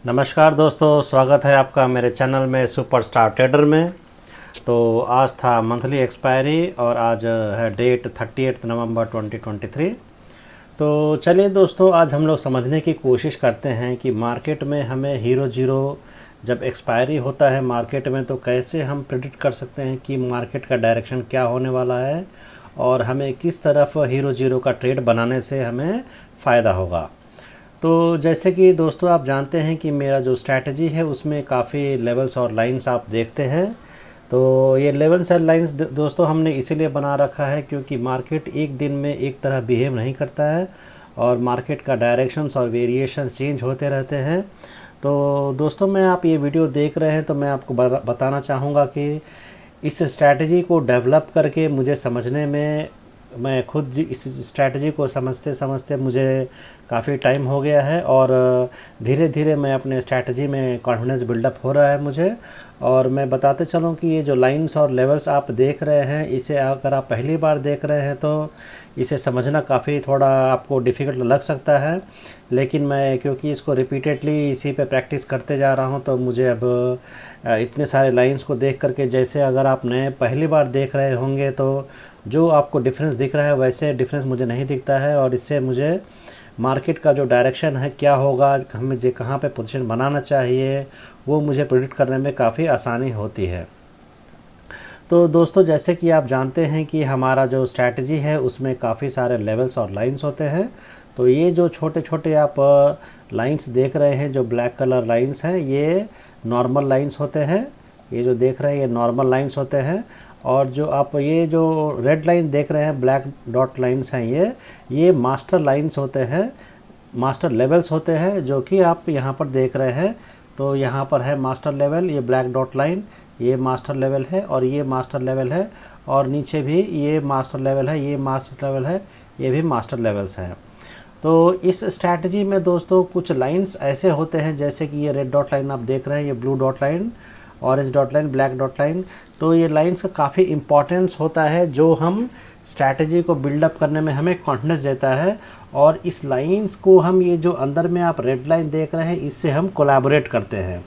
नमस्कार दोस्तों, स्वागत है आपका मेरे चैनल में सुपरस्टार ट्रेडर में। तो आज था मंथली एक्सपायरी और आज है डेट 30 नवंबर 2023। तो चलिए दोस्तों, आज हम लोग समझने की कोशिश करते हैं कि मार्केट में हमें हीरो जीरो जब एक्सपायरी होता है मार्केट में तो कैसे हम प्रेडिक्ट कर सकते हैं कि मार्केट का डायरेक्शन क्या होने वाला है और हमें किस तरफ हीरो जीरो का ट्रेड बनाने से हमें फ़ायदा होगा। तो जैसे कि दोस्तों आप जानते हैं कि मेरा जो स्ट्रैटेजी है उसमें काफ़ी लेवल्स और लाइंस आप देखते हैं। तो ये लेवल्स और लाइंस दोस्तों हमने इसीलिए बना रखा है क्योंकि मार्केट एक दिन में एक तरह बिहेव नहीं करता है और मार्केट का डायरेक्शंस और वेरिएशंस चेंज होते रहते हैं। तो दोस्तों मैं आप ये वीडियो देख रहे हैं तो मैं आपको बताना चाहूँगा कि इस स्ट्रैटेजी को डेवलप करके मुझे समझने में मैं खुद इस स्ट्रैटेजी को समझते समझते मुझे काफ़ी टाइम हो गया है और धीरे धीरे मैं अपने स्ट्रैटेजी में कॉन्फिडेंस बिल्डअप हो रहा है मुझे। और मैं बताते चलूँ कि ये जो लाइंस और लेवल्स आप देख रहे हैं इसे अगर आप पहली बार देख रहे हैं तो इसे समझना काफ़ी थोड़ा आपको डिफ़िकल्ट लग सकता है, लेकिन मैं क्योंकि इसको रिपीटेडली इसी पे प्रैक्टिस करते जा रहा हूँ तो मुझे अब इतने सारे लाइंस को देख करके जैसे अगर आप नए पहली बार देख रहे होंगे तो जो आपको डिफरेंस दिख रहा है वैसे डिफरेंस मुझे नहीं दिखता है और इससे मुझे मार्केट का जो डायरेक्शन है क्या होगा, हमें जो कहाँ पे पोजीशन बनाना चाहिए वो मुझे प्रेडिक्ट करने में काफ़ी आसानी होती है। तो दोस्तों जैसे कि आप जानते हैं कि हमारा जो स्ट्रैटेजी है उसमें काफ़ी सारे लेवल्स और लाइंस होते हैं। तो ये जो छोटे छोटे आप लाइंस देख रहे हैं जो ब्लैक कलर लाइंस हैं ये नॉर्मल लाइंस होते हैं। ये जो देख रहे हैं ये नॉर्मल लाइंस होते हैं और जो आप ये जो रेड लाइन देख रहे हैं ब्लैक डॉट लाइंस हैं ये मास्टर लाइंस होते हैं, मास्टर लेवल्स होते हैं जो कि आप यहाँ पर देख रहे हैं। तो यहाँ पर है मास्टर लेवल, ये ब्लैक डॉट लाइन ये मास्टर लेवल है और ये मास्टर लेवल है और नीचे भी ये मास्टर लेवल है, ये मास्टर लेवल है, ये भी मास्टर लेवल्स हैं। तो इस स्ट्रैटेजी में दोस्तों कुछ लाइंस ऐसे होते हैं जैसे कि ये रेड डॉट लाइन आप देख रहे हैं, ये blue dot line, orange dot line, black dot line. तो ये लाइंस का काफ़ी इम्पोर्टेंस होता है जो हम स्ट्रैटेजी को बिल्डअप करने में हमें कॉन्फिडेंस देता है। और इस लाइंस को हम ये जो अंदर में आप रेड लाइन देख रहे हैं इससे हम कोलैबोरेट करते हैं।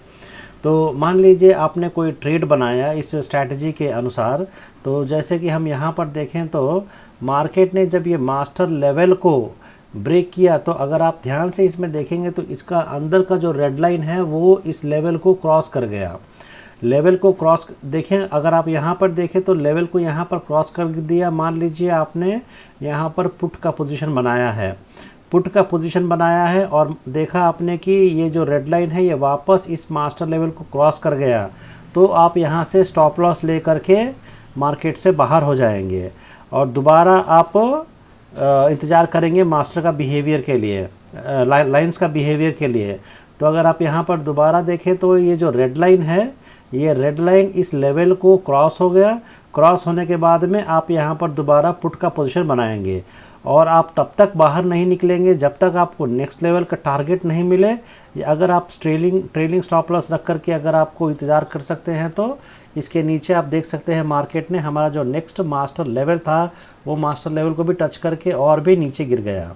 तो मान लीजिए आपने कोई ट्रेड बनाया इस स्ट्रैटेजी के अनुसार, तो जैसे कि हम यहाँ पर देखें तो मार्केट ने जब ये मास्टर लेवल को ब्रेक किया तो अगर आप ध्यान से इसमें देखेंगे तो इसका अंदर का जो रेड लाइन है वो इस लेवल को क्रॉस कर गया। लेवल को क्रॉस देखें, अगर आप यहाँ पर देखें तो लेवल को यहाँ पर क्रॉस कर दिया। मान लीजिए आपने यहाँ पर पुट का पोजीशन बनाया है, पुट का पोजीशन बनाया है और देखा आपने कि ये जो रेड लाइन है ये वापस इस मास्टर लेवल को क्रॉस कर गया, तो आप यहाँ से स्टॉप लॉस ले करके मार्केट से बाहर हो जाएंगे और दोबारा आप इंतज़ार करेंगे मास्टर का बिहेवियर के लिए, लाइंस का बिहेवियर के लिए। तो अगर आप यहाँ पर दोबारा देखें तो ये जो रेड लाइन है ये रेड लाइन इस लेवल को क्रॉस हो गया। क्रॉस होने के बाद में आप यहाँ पर दोबारा पुट का पोजीशन बनाएंगे और आप तब तक बाहर नहीं निकलेंगे जब तक आपको नेक्स्ट लेवल का टारगेट नहीं मिले। अगर आप ट्रेलिंग स्टॉप लॉस रख करके अगर आपको इंतज़ार कर सकते हैं तो इसके नीचे आप देख सकते हैं मार्केट ने हमारा जो नेक्स्ट मास्टर लेवल था वो मास्टर लेवल को भी टच करके और भी नीचे गिर गया।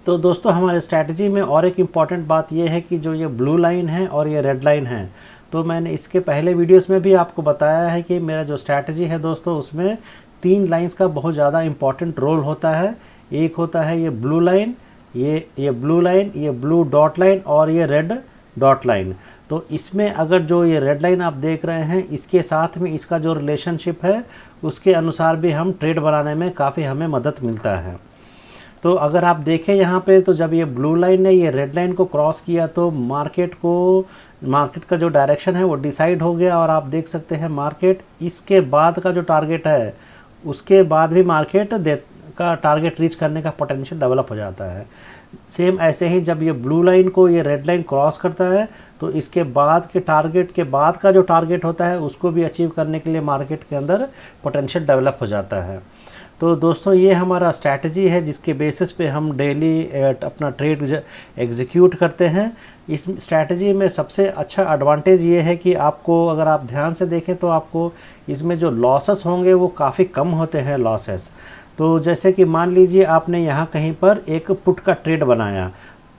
तो दोस्तों हमारे स्ट्रैटेजी में और एक इम्पॉर्टेंट बात यह है कि जो ये ब्लू लाइन है और ये रेड लाइन है, तो मैंने इसके पहले वीडियोस में भी आपको बताया है कि मेरा जो स्ट्रैटेजी है दोस्तों उसमें तीन लाइंस का बहुत ज़्यादा इम्पॉर्टेंट रोल होता है। एक होता है ये ब्लू लाइन, ये ब्लू लाइन, ये ब्लू डॉट लाइन और ये रेड डॉट लाइन। तो इसमें अगर जो ये रेड लाइन आप देख रहे हैं इसके साथ में इसका जो रिलेशनशिप है उसके अनुसार भी हम ट्रेड बनाने में काफ़ी हमें मदद मिलता है। तो अगर आप देखें यहाँ पे तो जब ये ब्लू लाइन ने ये रेड लाइन को क्रॉस किया तो मार्केट का जो डायरेक्शन है वो डिसाइड हो गया और आप देख सकते हैं मार्केट इसके बाद का जो टारगेट है उसके बाद भी मार्केट का टारगेट रीच करने का पोटेंशियल डेवलप हो जाता है। सेम ऐसे ही जब ये ब्लू लाइन को ये रेड लाइन क्रॉस करता है तो इसके बाद के टारगेट के बाद का जो टारगेट होता है उसको भी अचीव करने के लिए मार्केट के अंदर पोटेंशियल डेवलप हो जाता है। तो दोस्तों ये हमारा स्ट्रैटेजी है जिसके बेसिस पे हम डेली अपना ट्रेड एग्जीक्यूट करते हैं। इस स्ट्रैटेजी में सबसे अच्छा एडवांटेज ये है कि आपको अगर आप ध्यान से देखें तो आपको इसमें जो लॉसेस होंगे वो काफ़ी कम होते हैं लॉसेस। तो जैसे कि मान लीजिए आपने यहाँ कहीं पर एक पुट का ट्रेड बनाया,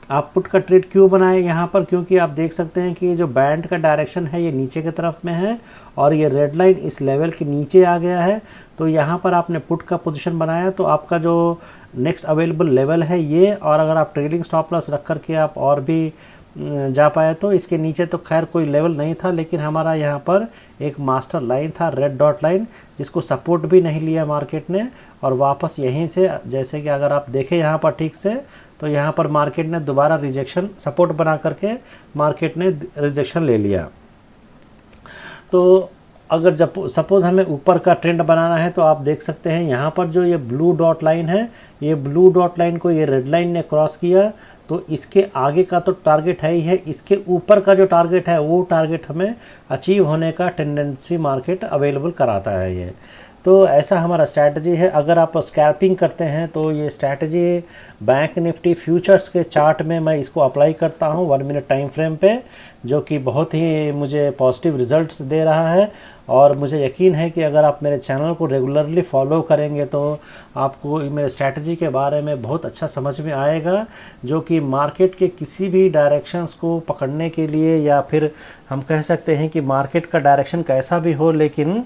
आप पुट का ट्रेड क्यों बनाए यहाँ पर, क्योंकि आप देख सकते हैं कि ये जो बैंड का डायरेक्शन है ये नीचे की तरफ में है और ये रेड लाइन इस लेवल के नीचे आ गया है। तो यहाँ पर आपने पुट का पोजीशन बनाया तो आपका जो नेक्स्ट अवेलेबल लेवल है ये, और अगर आप ट्रेडिंग स्टॉप लॉस रख करके आप और भी जा पाए तो इसके नीचे तो खैर कोई लेवल नहीं था, लेकिन हमारा यहाँ पर एक मास्टर लाइन था, रेड डॉट लाइन, जिसको सपोर्ट भी नहीं लिया मार्केट ने और वापस यहीं से, जैसे कि अगर आप देखें यहाँ पर ठीक से, तो यहाँ पर मार्केट ने दोबारा रिजेक्शन सपोर्ट बना करके मार्केट ने रिजेक्शन ले लिया। तो अगर जब सपोज़ हमें ऊपर का ट्रेंड बनाना है तो आप देख सकते हैं यहाँ पर जो ये ब्लू डॉट लाइन है, ये ब्लू डॉट लाइन को ये रेड लाइन ने क्रॉस किया तो इसके आगे का तो टारगेट है ही है, इसके ऊपर का जो टारगेट है वो टारगेट हमें अचीव होने का टेंडेंसी मार्केट अवेलेबल कराता है ये। तो ऐसा हमारा स्ट्रैटेजी है। अगर आप स्कैल्पिंग करते हैं तो ये स्ट्रैटेजी बैंक निफ्टी फ्यूचर्स के चार्ट में मैं इसको अप्लाई करता हूँ 1 मिनट टाइम फ्रेम पे, जो कि बहुत ही मुझे पॉजिटिव रिजल्ट्स दे रहा है। और मुझे यकीन है कि अगर आप मेरे चैनल को रेगुलरली फॉलो करेंगे तो आपको मेरे स्ट्रैटेजी के बारे में बहुत अच्छा समझ में आएगा, जो कि मार्केट के किसी भी डायरेक्शंस को पकड़ने के लिए, या फिर हम कह सकते हैं कि मार्केट का डायरेक्शन कैसा भी हो, लेकिन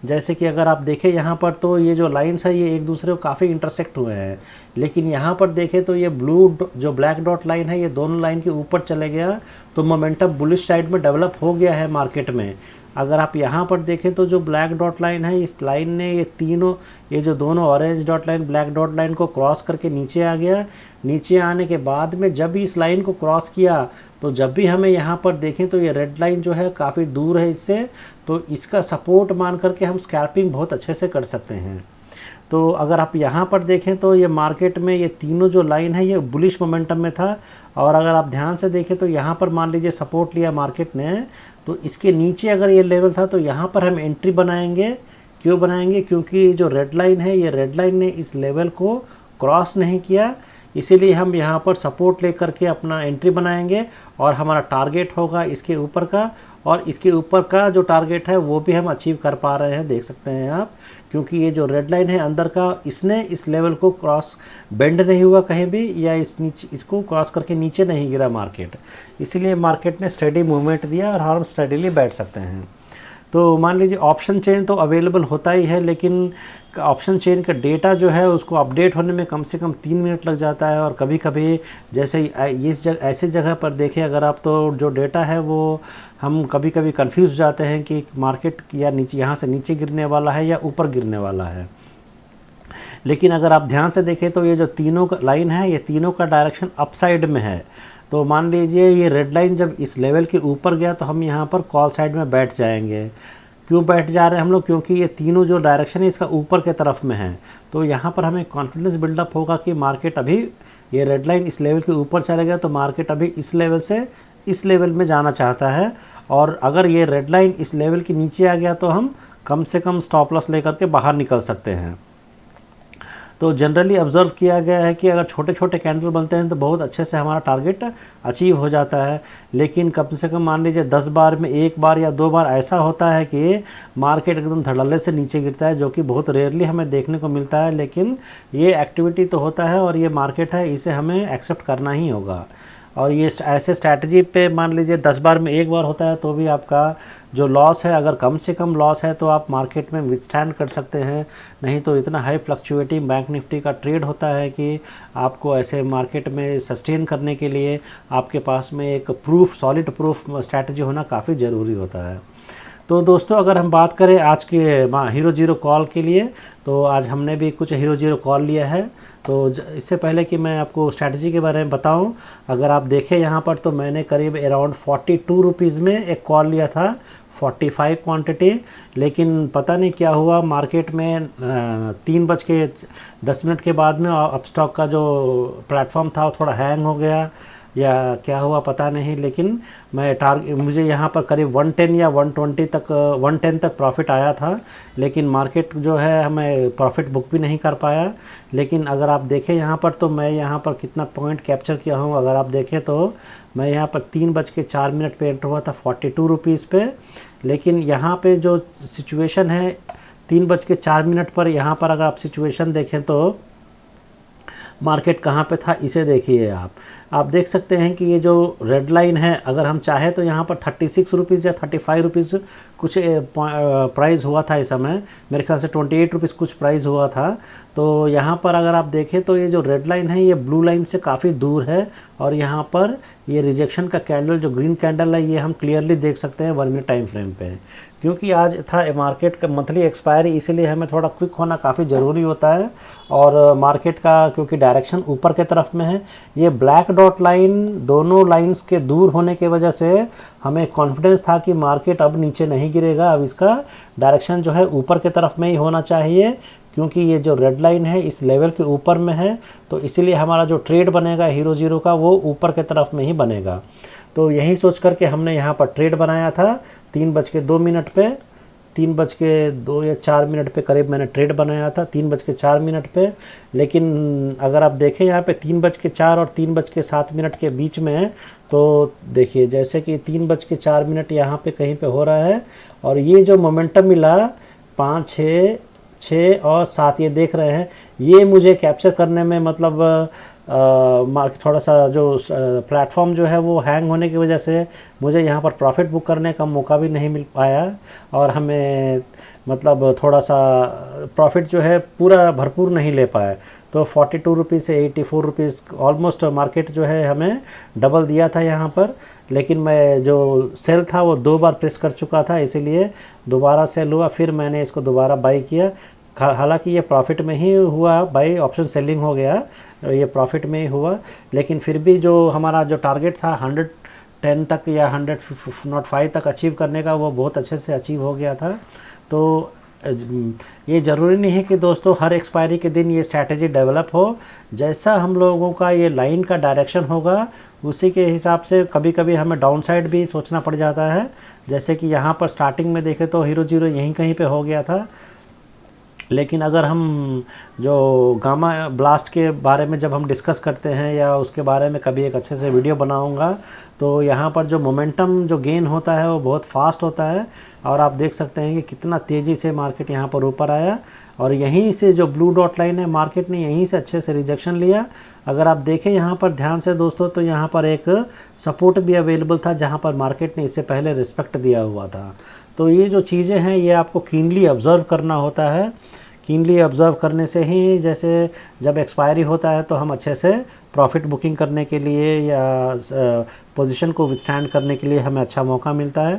जैसे कि अगर आप देखें यहाँ पर तो ये जो लाइन्स है ये एक दूसरे को काफ़ी इंटरसेक्ट हुए हैं, लेकिन यहाँ पर देखें तो ये जो ब्लैक डॉट लाइन है ये दोनों लाइन के ऊपर चले गया तो मोमेंटम बुलिश साइड में डेवलप हो गया है मार्केट में। अगर आप यहाँ पर देखें तो जो ब्लैक डॉट लाइन है इस लाइन ने ये जो दोनों orange dot line black dot line को क्रॉस करके नीचे आ गया। नीचे आने के बाद में जब भी इस लाइन को क्रॉस किया तो जब भी हमें यहाँ पर देखें तो ये रेड लाइन जो है काफ़ी दूर है इससे, तो इसका सपोर्ट मान करके हम स्कैल्पिंग बहुत अच्छे से कर सकते हैं। तो अगर आप यहाँ पर देखें तो ये मार्केट में ये तीनों जो लाइन है ये बुलिश मोमेंटम में था, और अगर आप ध्यान से देखें तो यहाँ पर मान लीजिए सपोर्ट लिया मार्केट ने, तो इसके नीचे अगर ये लेवल था तो यहाँ पर हम एंट्री बनाएंगे। क्यों बनाएंगे? क्योंकि जो रेड लाइन है ये रेड लाइन ने इस लेवल को क्रॉस नहीं किया, इसीलिए हम यहाँ पर सपोर्ट लेकर के अपना एंट्री बनाएंगे और हमारा टारगेट होगा इसके ऊपर का, और इसके ऊपर का जो टारगेट है वो भी हम अचीव कर पा रहे हैं, देख सकते हैं आप, क्योंकि ये जो रेड लाइन है अंदर का इसने इस लेवल को क्रॉस बेंड नहीं हुआ कहीं भी, या इसको क्रॉस करके नीचे नहीं गिरा मार्केट, इसीलिए मार्केट ने स्टेडी मूवमेंट दिया और हम स्टेडीली बैठ सकते हैं। तो मान लीजिए ऑप्शन चेन तो अवेलेबल होता ही है, लेकिन ऑप्शन चेन का डेटा जो है उसको अपडेट होने में कम से कम 3 मिनट लग जाता है, और कभी कभी जैसे ऐसी जगह पर देखें अगर आप, तो जो डेटा है वो हम कभी कभी कंफ्यूज हो जाते हैं कि मार्केट या नीचे यहाँ से नीचे गिरने वाला है या ऊपर गिरने वाला है। लेकिन अगर आप ध्यान से देखें तो ये जो तीनों लाइन है ये तीनों का डायरेक्शन अपसाइड में है। तो मान लीजिए ये रेड लाइन जब इस लेवल के ऊपर गया तो हम यहाँ पर कॉल साइड में बैठ जाएंगे। क्यों बैठ जा रहे हैं हम लोग? क्योंकि ये तीनों जो डायरेक्शन है इसका ऊपर के तरफ में है, तो यहाँ पर हमें कॉन्फिडेंस बिल्डअप होगा कि मार्केट अभी ये रेड लाइन इस लेवल के ऊपर चला गया तो मार्केट अभी इस लेवल से इस लेवल में जाना चाहता है, और अगर ये रेड लाइन इस लेवल के नीचे आ गया तो हम कम से कम स्टॉप लॉस लेकर के बाहर निकल सकते हैं। तो जनरली ऑब्ज़र्व किया गया है कि अगर छोटे छोटे कैंडल बनते हैं तो बहुत अच्छे से हमारा टारगेट अचीव हो जाता है, लेकिन कम से कम मान लीजिए 10 बार में 1 बार या 2 बार ऐसा होता है कि मार्केट एकदम धड़ल्ले से नीचे गिरता है, जो कि बहुत रेयरली हमें देखने को मिलता है, लेकिन ये एक्टिविटी तो होता है और ये मार्केट है, इसे हमें एक्सेप्ट करना ही होगा। और ये ऐसे स्ट्रैटेजी पे मान लीजिए 10 बार में 1 बार होता है तो भी आपका जो लॉस है, अगर कम से कम लॉस है तो आप मार्केट में विथस्टैंड कर सकते हैं, नहीं तो इतना हाई फ्लक्चुएटिंग बैंक निफ्टी का ट्रेड होता है कि आपको ऐसे मार्केट में सस्टेन करने के लिए आपके पास में एक सॉलिड प्रूफ स्ट्रैटेजी होना काफ़ी ज़रूरी होता है। तो दोस्तों अगर हम बात करें आज के हीरो जीरो कॉल के लिए, तो आज हमने भी कुछ हीरो जीरो कॉल लिया है। तो इससे पहले कि मैं आपको स्ट्रैटेजी के बारे में बताऊं, अगर आप देखें यहाँ पर तो मैंने करीब अराउंड 42 रुपीज़ में एक कॉल लिया था 45 क्वांटिटी, लेकिन पता नहीं क्या हुआ मार्केट में 3:10 के बाद में अपस्टॉक का जो प्लेटफॉर्म था वो थोड़ा हैंग हो गया या क्या हुआ पता नहीं, लेकिन मुझे यहाँ पर करीब 110 या 110 तक प्रॉफिट आया था, लेकिन मार्केट जो है हमें प्रॉफिट बुक भी नहीं कर पाया। लेकिन अगर आप देखें यहाँ पर तो मैं यहाँ पर कितना पॉइंट कैप्चर किया हूँ, अगर आप देखें तो मैं यहाँ पर 3:04 पे एंटर हुआ था 42 रुपीज़ पे, लेकिन यहाँ पे जो सिचुएशन है 3:04 पर, यहाँ पर अगर आप सिचुएशन देखें तो मार्केट कहाँ पे था इसे देखिए आप देख सकते हैं कि ये जो रेड लाइन है, अगर हम चाहें तो यहाँ पर 36 रुपीज़ या 35 रुपीज़ कुछ प्राइस हुआ था इस समय, मेरे ख्याल से 28 रुपीज़ कुछ प्राइस हुआ था। तो यहाँ पर अगर आप देखें तो ये जो रेड लाइन है ये ब्लू लाइन से काफ़ी दूर है, और यहाँ पर ये रिजेक्शन का कैंडल जो ग्रीन कैंडल है ये हम क्लियरली देख सकते हैं 1 मिनट टाइम फ्रेम पे। क्योंकि आज था मार्केट का मंथली एक्सपायरी, इसीलिए हमें थोड़ा क्विक होना काफ़ी ज़रूरी होता है। और मार्केट का क्योंकि डायरेक्शन ऊपर के तरफ में है, ये ब्लैक डॉट लाइन दोनों लाइंस के दूर होने की वजह से हमें कॉन्फिडेंस था कि मार्केट अब नीचे नहीं गिरेगा, अब इसका डायरेक्शन जो है ऊपर के तरफ में ही होना चाहिए। क्योंकि ये जो रेड लाइन है इस लेवल के ऊपर में है, तो इसीलिए हमारा जो ट्रेड बनेगा हीरो जीरो का वो ऊपर के तरफ में ही बनेगा। तो यही सोच करके हमने यहाँ पर ट्रेड बनाया था 3:02 पे, 3:02 या 4 मिनट पे करीब मैंने ट्रेड बनाया था, 3:04 पे। लेकिन अगर आप देखें यहाँ पे 3:04 और 3:07 के बीच में है, तो देखिए जैसे कि 3:04 यहाँ पे कहीं पे हो रहा है, और ये जो मोमेंटम मिला 5, 6 और 7 ये देख रहे हैं, ये मुझे कैप्चर करने में मतलब थोड़ा सा जो प्लेटफॉर्म जो है वो हैंग होने की वजह से मुझे यहाँ पर प्रॉफिट बुक करने का मौका भी नहीं मिल पाया, और हमें मतलब थोड़ा सा प्रॉफिट जो है पूरा भरपूर नहीं ले पाए। तो 42 रुपीज़ से 84 रुपीज़ ऑलमोस्ट मार्केट जो है हमें डबल दिया था यहाँ पर। लेकिन मैं जो सेल था वो 2 बार प्रेस कर चुका था, इसीलिए दोबारा सेल हुआ, फिर मैंने इसको दोबारा बाई किया। हालांकि ये प्रॉफिट में ही हुआ, बाई ऑप्शन सेलिंग हो गया, ये प्रॉफिट में ही हुआ। लेकिन फिर भी जो हमारा जो टारगेट था 110 तक या 105 तक अचीव करने का, वो बहुत अच्छे से अचीव हो गया था। तो ये ज़रूरी नहीं है कि दोस्तों हर एक्सपायरी के दिन ये स्ट्रैटेजी डेवलप हो, जैसा हम लोगों का ये लाइन का डायरेक्शन होगा उसी के हिसाब से कभी कभी हमें डाउन साइड भी सोचना पड़ जाता है। जैसे कि यहाँ पर स्टार्टिंग में देखें तो हीरो जीरो यहीं कहीं पे हो गया था, लेकिन अगर हम जो गामा ब्लास्ट के बारे में जब हम डिस्कस करते हैं या उसके बारे में कभी एक अच्छे से वीडियो बनाऊंगा, तो यहाँ पर जो मोमेंटम जो गेन होता है वो बहुत फास्ट होता है, और आप देख सकते हैं कि कितना तेज़ी से मार्केट यहाँ पर ऊपर आया, और यहीं से जो ब्लू डॉट लाइन है मार्केट ने यहीं से अच्छे से रिजेक्शन लिया। अगर आप देखें यहाँ पर ध्यान से दोस्तों, तो यहाँ पर एक सपोर्ट भी अवेलेबल था जहाँ पर मार्केट ने इससे पहले रिस्पेक्ट दिया हुआ था। तो ये जो चीज़ें हैं ये आपको कीनली ऑब्ज़र्व करना होता है। कीनली ऑब्ज़र्व करने से ही जैसे जब एक्सपायरी होता है तो हम अच्छे से प्रॉफिट बुकिंग करने के लिए या पोजीशन को विथस्टैंड करने के लिए हमें अच्छा मौका मिलता है।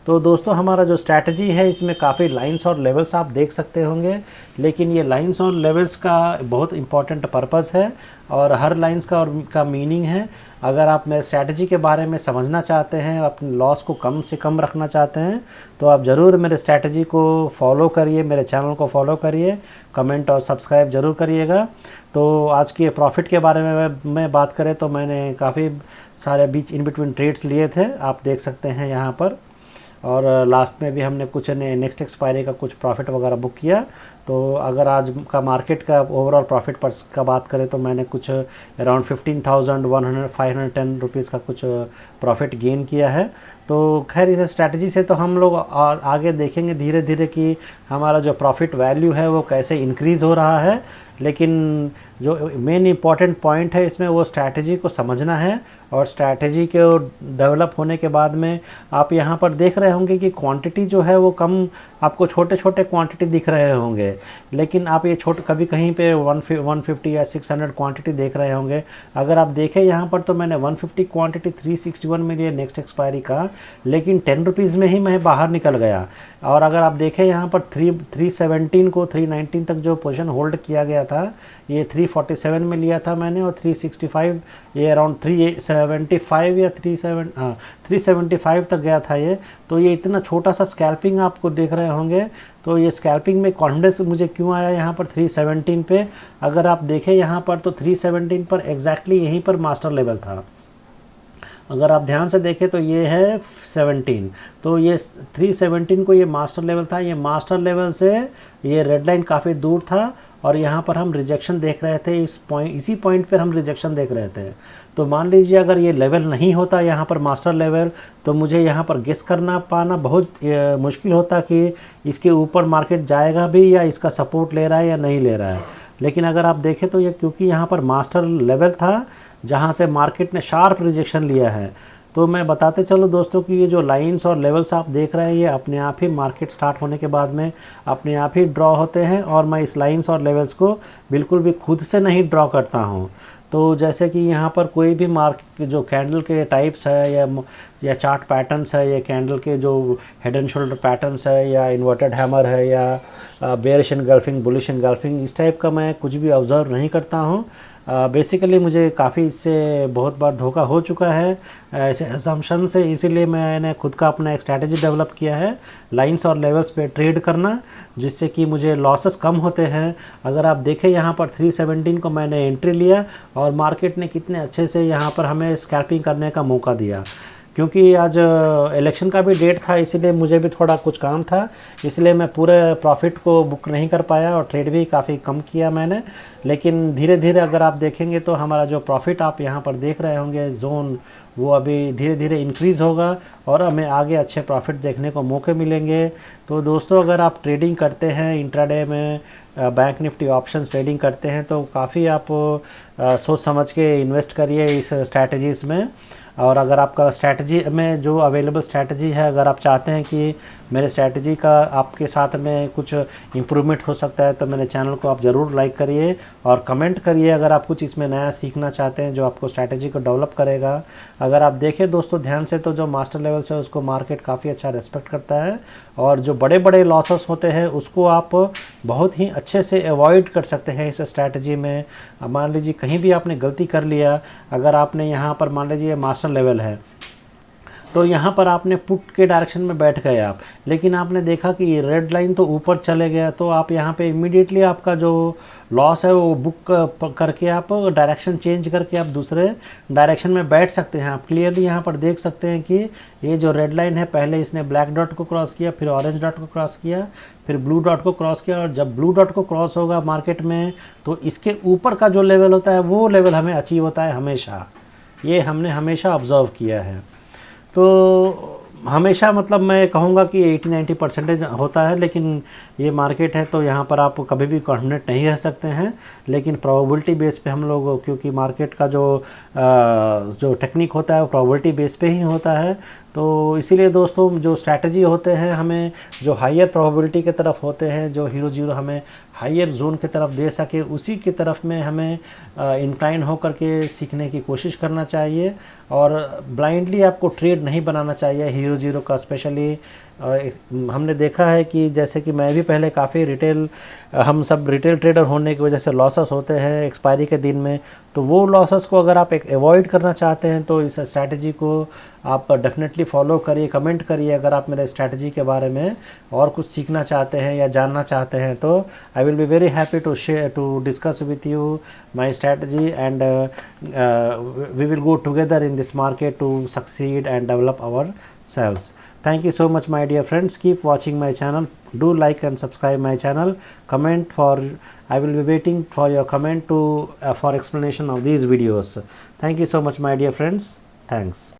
तो दोस्तों हमारा जो स्ट्रैटेजी है इसमें काफ़ी लाइंस और लेवल्स आप देख सकते होंगे, लेकिन ये लाइंस और लेवल्स का बहुत इंपॉर्टेंट पर्पस है और हर लाइंस का मीनिंग है। अगर आप मेरे स्ट्रैटेजी के बारे में समझना चाहते हैं, अपने लॉस को कम से कम रखना चाहते हैं, तो आप ज़रूर मेरे स्ट्रैटेजी को फॉलो करिए, मेरे चैनल को फॉलो करिए, कमेंट और सब्सक्राइब ज़रूर करिएगा। तो आज के प्रॉफिट के बारे में मैं बात करें तो मैंने काफ़ी सारे बीच इन बिटवीन ट्रेड्स लिए थे, आप देख सकते हैं यहाँ पर, और लास्ट में भी हमने कुछ नेक्स्ट एक्सपायरी का कुछ प्रॉफिट वगैरह बुक किया। तो अगर आज का मार्केट का ओवरऑल प्रॉफिट पर का बात करें तो मैंने कुछ अराउंड 15,510 रुपीज़ का कुछ प्रॉफिट गेन किया है। तो खैर इस स्ट्रैटेजी से तो हम लोग आगे देखेंगे धीरे धीरे कि हमारा जो प्रॉफिट वैल्यू है वो कैसे इंक्रीज़ हो रहा है, लेकिन जो मेन इंपॉर्टेंट पॉइंट है इसमें वो स्ट्रैटेजी को समझना है। और स्ट्रैटेजी के डेवलप होने के बाद में आप यहाँ पर देख रहे होंगे कि क्वांटिटी जो है वो कम, आपको छोटे छोटे क्वांटिटी दिख रहे होंगे, लेकिन आप ये कभी कहीं पे 150 या 600 क्वांटिटी देख रहे होंगे। अगर आप देखें यहाँ पर तो मैंने 150 क्वांटिटी 361 में लिए नेक्स्ट एक्सपायरी का, लेकिन 10 रुपीज़ में ही मैं बाहर निकल गया। और अगर आप देखें यहाँ पर 317 को 319 तक जो पोजीशन होल्ड किया गया था, ये 347 में लिया था मैंने, और 365 ये अराउंड 375 या 375 तक गया था ये। तो ये इतना छोटा सा स्कैल्पिंग आपको देख रहे होंगे। तो ये स्कैल्पिंग में कॉन्फिडेंस मुझे क्यों आया यहाँ पर 317 पे, अगर आप देखें यहाँ पर तो 317 पर एग्जैक्टली यहीं पर मास्टर लेवल था। अगर आप ध्यान से देखें तो ये है 17, तो ये 317 को ये मास्टर लेवल था। ये मास्टर लेवल से ये रेड लाइन काफ़ी दूर था, और यहाँ पर हम रिजेक्शन देख रहे थे, इसी पॉइंट पर हम रिजेक्शन देख रहे थे। तो मान लीजिए अगर ये लेवल नहीं होता यहाँ पर मास्टर लेवल, तो मुझे यहाँ पर गेस करना पाना बहुत मुश्किल होता कि इसके ऊपर मार्केट जाएगा भी या इसका सपोर्ट ले रहा है या नहीं ले रहा है। लेकिन अगर आप देखें तो ये क्योंकि यहाँ पर मास्टर लेवल था जहाँ से मार्केट ने शार्प रिजेक्शन लिया है, तो मैं बताते चलो दोस्तों कि ये जो लाइंस और लेवल्स आप देख रहे हैं ये अपने आप ही मार्केट स्टार्ट होने के बाद में अपने आप ही ड्रॉ होते हैं, और मैं इस लाइंस और लेवल्स को बिल्कुल भी खुद से नहीं ड्रॉ करता हूँ। तो जैसे कि यहाँ पर कोई भी मार्केट जो कैंडल के टाइप्स है या चार्ट पैटर्न्स है, या कैंडल के जो हेड एंड शोल्डर पैटर्न्स है, या इन्वर्टेड हैमर है, या बेयरिश एनगल्फिंग, बुलिश एनगल्फिंग, इस टाइप का मैं कुछ भी ऑब्ज़र्व नहीं करता हूँ। बेसिकली मुझे काफ़ी इससे बहुत बार धोखा हो चुका है ऐसे असम्पशन से, इसीलिए मैंने खुद का अपना एक स्ट्रैटेजी डेवलप किया है लाइंस और लेवल्स पे ट्रेड करना, जिससे कि मुझे लॉसेस कम होते हैं। अगर आप देखें यहाँ पर 317 को मैंने एंट्री लिया और मार्केट ने कितने अच्छे से यहाँ पर हमें स्कैल्पिंग करने का मौका दिया। क्योंकि आज इलेक्शन का भी डेट था, इसीलिए मुझे भी थोड़ा कुछ काम था, इसलिए मैं पूरे प्रॉफिट को बुक नहीं कर पाया और ट्रेड भी काफ़ी कम किया मैंने। लेकिन धीरे धीरे अगर आप देखेंगे तो हमारा जो प्रॉफिट आप यहाँ पर देख रहे होंगे जोन, वो अभी धीरे धीरे इंक्रीज़ होगा और हमें आगे अच्छे प्रॉफिट देखने को मौके मिलेंगे। तो दोस्तों, अगर आप ट्रेडिंग करते हैं इंट्राडे में, बैंक निफ्टी ऑप्शंस ट्रेडिंग करते हैं, तो काफ़ी आप सोच समझ के इन्वेस्ट करिए इस स्ट्रैटेजीज़ में। और अगर आपका स्ट्रैटेजी में जो अवेलेबल स्ट्रैटेजी है, अगर आप चाहते हैं कि मेरे स्ट्रैटेजी का आपके साथ में कुछ इम्प्रूवमेंट हो सकता है, तो मेरे चैनल को आप ज़रूर लाइक करिए और कमेंट करिए अगर आप कुछ इसमें नया सीखना चाहते हैं जो आपको स्ट्रैटेजी को डेवलप करेगा। अगर आप देखें दोस्तों ध्यान से, तो जो मास्टर लेवल से उसको मार्केट काफ़ी अच्छा रेस्पेक्ट करता है, और जो बड़े बड़े लॉसेस होते हैं उसको आप बहुत ही अच्छे से अवॉइड कर सकते हैं इस स्ट्रैटेजी में। मान लीजिए कहीं भी आपने गलती कर लिया, अगर आपने यहाँ पर मान लीजिए मास्टर लेवल है, तो यहाँ पर आपने पुट के डायरेक्शन में बैठ गए आप, लेकिन आपने देखा कि ये रेड लाइन तो ऊपर चले गया, तो आप यहाँ पे इमीडिएटली आपका जो लॉस है वो बुक करके आप डायरेक्शन चेंज करके आप दूसरे डायरेक्शन में बैठ सकते हैं। आप क्लियरली यहाँ पर देख सकते हैं कि ये जो रेड लाइन है, पहले इसने ब्लैक डॉट को क्रॉस किया, फिर ऑरेंज डॉट को क्रॉस किया, फिर ब्लू डॉट को क्रॉस किया, और जब ब्लू डॉट को क्रॉस होगा मार्केट में, तो इसके ऊपर का जो लेवल होता है वो लेवल हमें अचीव होता है हमेशा। ये हमने हमेशा ऑब्ज़र्व किया है। तो हमेशा मतलब मैं कहूँगा कि 80-90% होता है, लेकिन ये मार्केट है तो यहाँ पर आप कभी भी कॉन्फिडेंट नहीं रह सकते हैं। लेकिन प्रोबेबिलिटी बेस पे हम लोग, क्योंकि मार्केट का जो टेक्निक होता है वो प्रोबेबिलिटी बेस पे ही होता है, तो इसीलिए दोस्तों जो स्ट्रैटेजी होते हैं हमें जो हायर प्रोबेबिलिटी की तरफ होते हैं, जो हीरो जीरो हमें हायर जोन की तरफ दे सके, उसी की तरफ में हमें इंक्लाइन होकर के सीखने की कोशिश करना चाहिए। और ब्लाइंडली आपको ट्रेड नहीं बनाना चाहिए हीरो जीरो का। स्पेशली हमने देखा है कि जैसे कि मैं भी पहले काफ़ी हम सब रिटेल ट्रेडर होने की वजह से लॉसेस होते हैं एक्सपायरी के दिन में, तो वो लॉसेस को अगर आप अवॉइड करना चाहते हैं तो इस स्ट्रैटेजी को आप डेफिनेटली फॉलो करिए। कमेंट करिए अगर आप मेरे स्ट्रैटेजी के बारे में और कुछ सीखना चाहते हैं या जानना चाहते हैं, तो I will be very happy to discuss with you my strategy, and we will go together in this market to succeed and develop ourselves. Thank you so much my dear friends. Keep watching my channel. Do like and subscribe my channel. Comment I will be waiting for your comment for explanation of these videos. Thank you so much my dear friends. Thanks.